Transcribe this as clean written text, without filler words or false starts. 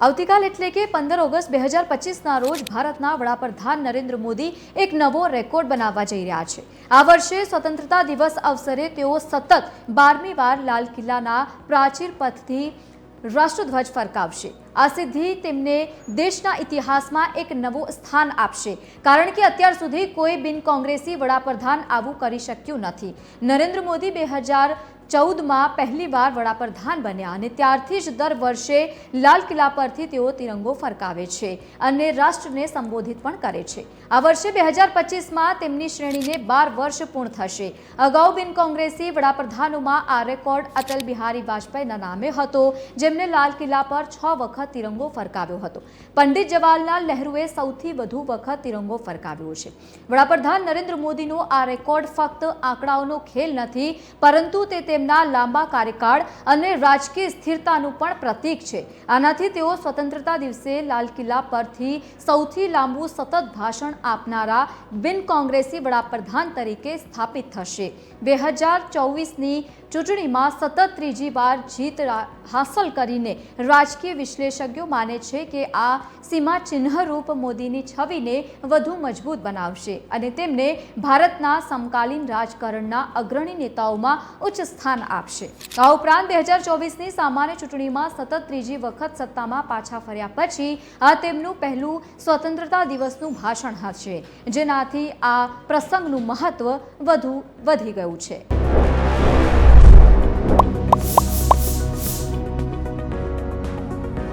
આવતીકાલ એટલે કે 15 ઓગસ્ટ 2025ના રોજ ભારતના વડાપ્રધાન નરેન્દ્ર મોદી એક નવો રેકોર્ડ બનાવવા જઈ રહ્યા છે। આ વર્ષે સ્વતંત્રતા દિવસ અવસરે તેઓ સતત 12મી વાર લાલ કિલ્લાના પ્રાચીર પથથી રાષ્ટ્રધ્વજ ફરકાવશે। આ સિદ્ધિ તેમને દેશના ઇતિહાસમાં એક નવું સ્થાન આપશે, કારણ કે અત્યાર સુધી કોઈ બિન કોંગ્રેસી વડાપ્રધાન આવું કરી શક્યું નથી। નરેન્દ્ર મોદી 2014માં પહેલી વાર વડાપ્રધાન બન્યા અને ત્યારથી જ દર વર્ષે લાલ કિલ્લા પરથી તેઓ તિરંગો ફરકાવે છે અને રાષ્ટ્રને સંબોધિત પણ કરે છે। આ વર્ષે 2025માં તેમની શ્રેણીને 12 વર્ષ પૂર્ણ થશે। અગાઉ બિન કોંગ્રેસી વડાપ્રધાનોમાં આ રેકોર્ડ અટલ બિહારી વાજપેયીના નામે હતો, જેમને લાલ કિલ્લા પર 6 વખત તિરંગો ફરકાવ્યો હતો। પંડિત જવાહરલાલ નહેરુએ સૌથી વધુ વખત તિરંગો ફરકાવ્યો છે। વડાપ્રધાન નરેન્દ્ર મોદીનો આ રેકોર્ડ ફક્ત આંકડાઓનો ખેલ નથી, પરંતુ તે તેમના લાંબા કાર્યકાળ અને રાજકીય સ્થિરતાનું પણ પ્રતીક છે। આનાથી તેઓ સ્વતંત્રતા દિવસે લાલ કિલ્લા પરથી સૌથી લાંબુ સતત ભાષણ આપનારા બિન કોંગ્રેસી વડાપ્રધાન તરીકે સ્થાપિત થશે। 2024ની ચૂંટણીમાં સતત ત્રીજી વાર જીત હાંસલ કરીને રાજકીય વિશ્લેષકો માને છે કે આ સીમાચિહ્નરૂપ મોદીની છબીને વધુ મજબૂત બનાવશે અને તેમને ભારતના સમકાલીન રાજકારણના અગ્રણી નેતાઓમાં ઉચ્ચ સ્થાન આપશે। આ ઉપરાંત 2024ની સામાન્ય ચૂંટણીમાં સતત ત્રીજી વખત સત્તામાં પાછા ફર્યા પછી આ તેમનું પહેલું સ્વતંત્રતા દિવસનું ભાષણ હશે, જેનાથી આ પ્રસંગનું મહત્વ વધુ વધી ગયું છે।